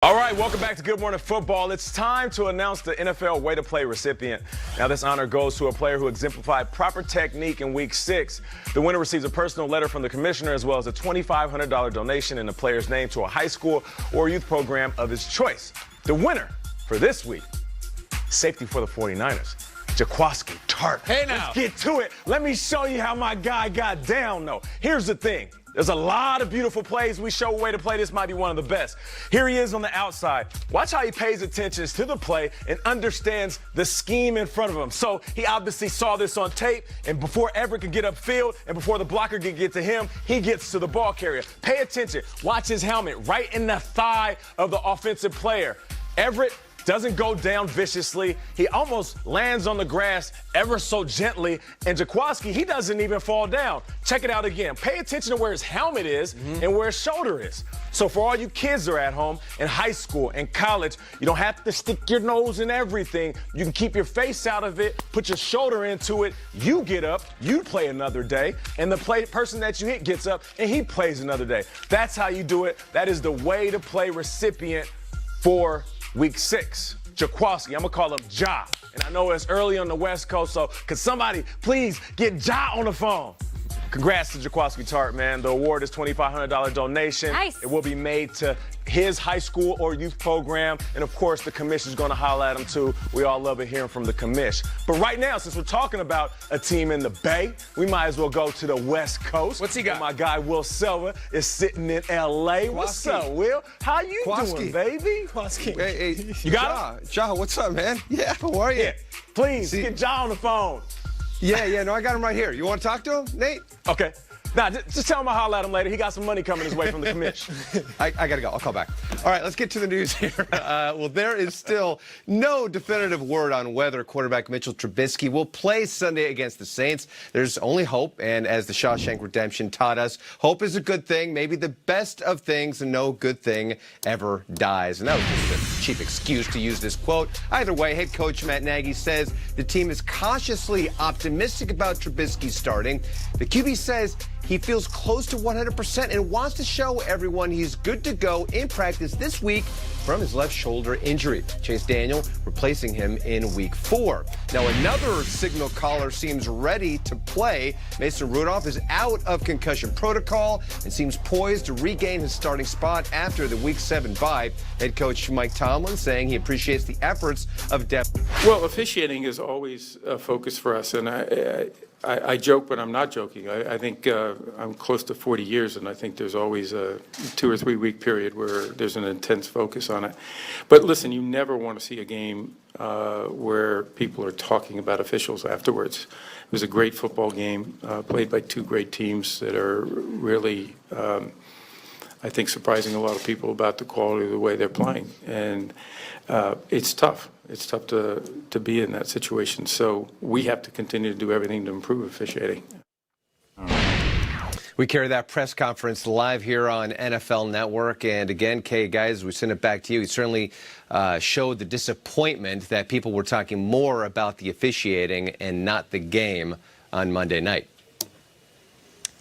All right, welcome back to Good Morning Football. It's time to announce the NFL Way to Play recipient. Now, this honor goes to a player who exemplified proper technique in Week 6. The winner receives a personal letter from the commissioner as well as a $2,500 donation in the player's name to a high school or youth program of his choice. The winner for this week, safety for the 49ers, Jaquiski, Tartt. Hey, now. Let's get to it. Let me show you how my guy got down, though. Here's the thing. There's a lot of beautiful plays we show Way to Play. This might be one of the best. Here he is on the outside. Watch how he pays attention to the play and understands the scheme in front of him. So he obviously saw this on tape, and before Everett can get upfield and before the blocker can get to him, he gets to the ball carrier. Pay attention. Watch his helmet right in the thigh of the offensive player. Everett doesn't go down viciously. He almost lands on the grass ever so gently. And Jaquiski, he doesn't even fall down. Check it out again. Pay attention to where his helmet is and where his shoulder is. So for all you kids that are at home in high school and college, you don't have to stick your nose in everything. You can keep your face out of it, put your shoulder into it. You get up, you play another day, and the person that you hit gets up and he plays another day. That's how you do it. That is the Way to Play recipient for Week 6, Jaquiski. I'm going to call him Ja. And I know it's early on the West Coast, so could somebody please get Ja on the phone? Congrats to Jaquiski Tartt, man. The award is $2,500 donation. Nice. It will be made to his high school or youth program. And, of course, the commission's going to holler at him, too. We all love it hearing from the commish. But right now, since we're talking about a team in the Bay, we might as well go to the West Coast. What's he got? And my guy, Will Silva, is sitting in L.A. What's up, Will? How you doing, baby? Hey, You got him? Ja, what's up, man? Yeah, how are you? Yeah. Please, get Ja on the phone. Yeah, no, I got him right here. You want to talk to him, Nate? Okay. Nah, just tell him I'll holler at him later. He got some money coming his way from the commission. I got to go. I'll call back. All right, let's get to the news here. Well, there is still no definitive word on whether quarterback Mitchell Trubisky will play Sunday against the Saints. There's only hope, and as the Shawshank Redemption taught us, hope is a good thing, maybe the best of things, and no good thing ever dies. And that was just a cheap excuse to use this quote. Either way, head coach Matt Nagy says the team is cautiously optimistic about Trubisky starting. The QB says he feels close to 100% and wants to show everyone he's good to go in practice this week from his left shoulder injury. Chase Daniel replacing him in Week 4. Now, another signal caller seems ready to play. Mason Rudolph is out of concussion protocol and seems poised to regain his starting spot after the Week 7 bye. Head coach Mike Tomlin saying he appreciates the efforts of depth. Well, officiating is always a focus for us, and I joke, but I'm not joking. I think I'm close to 40 years, and I think there's always a 2 or 3 week period where there's an intense focus on it. But listen, you never want to see a game where people are talking about officials afterwards. It was a great football game played by 2 great teams that are really, I think, surprising a lot of people about the quality of the way they're playing. And it's tough. It's tough to be in that situation. So we have to continue to do everything to improve officiating. We carry that press conference live here on NFL Network. And again, Kay, guys, we send it back to you. You certainly showed the disappointment that people were talking more about the officiating and not the game on Monday night.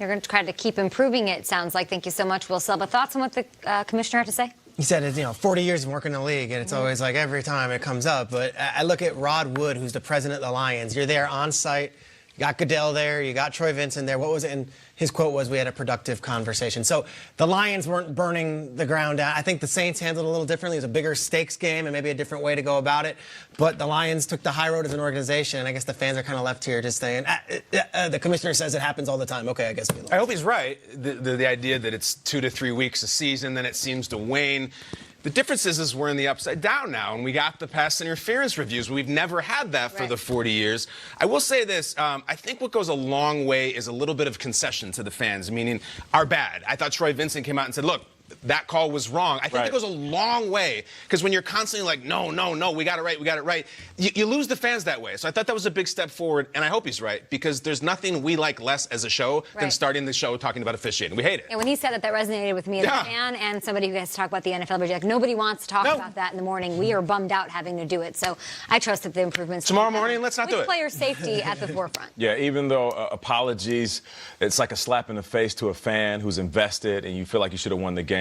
You're going to try to keep improving it, sounds like. Thank you so much, Will Silva. Thoughts on what the commissioner had to say? He said, 40 years of working in the league, and it's always like every time it comes up. But I look at Rod Wood, who's the president of the Lions. You're there on site. You got Goodell there. You got Troy Vincent there. What was it? And his quote was, "We had a productive conversation." So the Lions weren't burning the ground down. I think the Saints handled it a little differently. It was a bigger stakes game and maybe a different way to go about it. But the Lions took the high road as an organization, and I guess the fans are kind of left here just saying, the commissioner says it happens all the time. Okay, I guess we lost. I hope he's right. The idea that it's 2 to 3 weeks a season, then it seems to wane. The difference is we're in the upside down now, and we got the pass interference reviews. We've never had that for the 40 years. I will say this. I think what goes a long way is a little bit of concession to the fans, meaning our bad. I thought Troy Vincent came out and said, look, that call was wrong. I think it goes a long way, because when you're constantly like, no, we got it right, you lose the fans that way. So I thought that was a big step forward, and I hope he's right, because there's nothing we like less as a show than starting the show talking about officiating. We hate it. And when he said that resonated with me as a fan and somebody who has to talk about the NFL budget. Like, nobody wants to talk about that in the morning. We are bummed out having to do it. So I trust that the improvements tomorrow morning, let's not do it. Player safety at the forefront. Yeah, even though apologies, it's like a slap in the face to a fan who's invested and you feel like you should have won the game.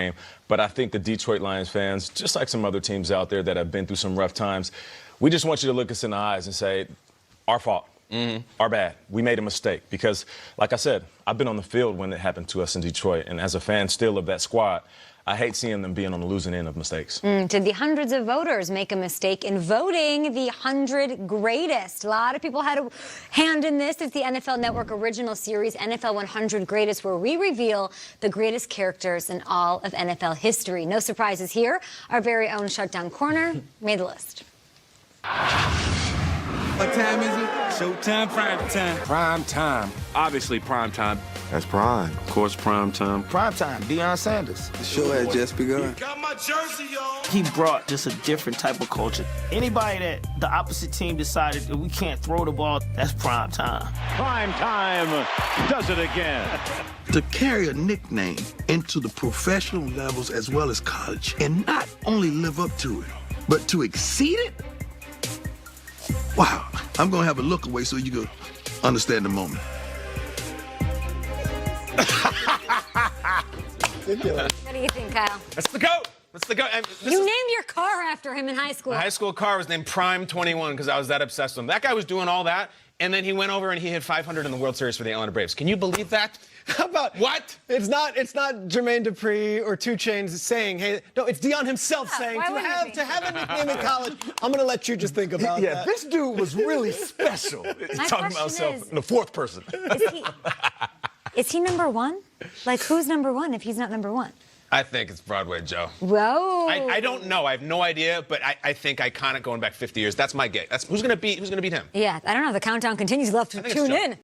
But I think the Detroit Lions fans, just like some other teams out there that have been through some rough times, we just want you to look us in the eyes and say, our fault. Our bad. We made a mistake. Because, like I said, I've been on the field when it happened to us in Detroit. And as a fan still of that squad, I hate seeing them being on the losing end of mistakes. Did the hundreds of voters make a mistake in voting the 100 greatest? A lot of people had a hand in this. It's the NFL Network original series, NFL 100 Greatest, where we reveal the greatest characters in all of NFL history. No surprises here. Our very own Shutdown Corner made the list. What time is it? Showtime, prime time. Prime time. Obviously, prime time. That's prime. Of course, prime time. Prime time. Deion Sanders. The show has just begun. Got my jersey, y'all. He brought just a different type of culture. Anybody that the opposite team decided that we can't throw the ball, that's prime time. Prime time does it again. To carry a nickname into the professional levels as well as college and not only live up to it, but to exceed it? Wow, I'm gonna have a look away so you can understand the moment. What do you think, Kyle? That's the GOAT. That's the GOAT. You named your car after him in high school. My high school car was named Prime 21 because I was that obsessed with him. That guy was doing all that, and then he went over and he hit 500 in the World Series for the Atlanta Braves. Can you believe that? How about What? It's not Jermaine Dupri or 2 Chainz saying, "Hey," no, it's Deion himself saying why wouldn't it be? to have a nickname in college. I'm gonna let you just think about Yeah, that. this dude was really special. He's My talking about question himself is- in the fourth person. Is he number one? Like, who's number one if he's not number one? I think it's Broadway Joe. Whoa. I don't know. I have no idea, but I think iconic going back 50 years. That's my guess. Who's gonna beat him? Yeah, I don't know. The countdown continues. You'll have to I think tune it's Joe. in.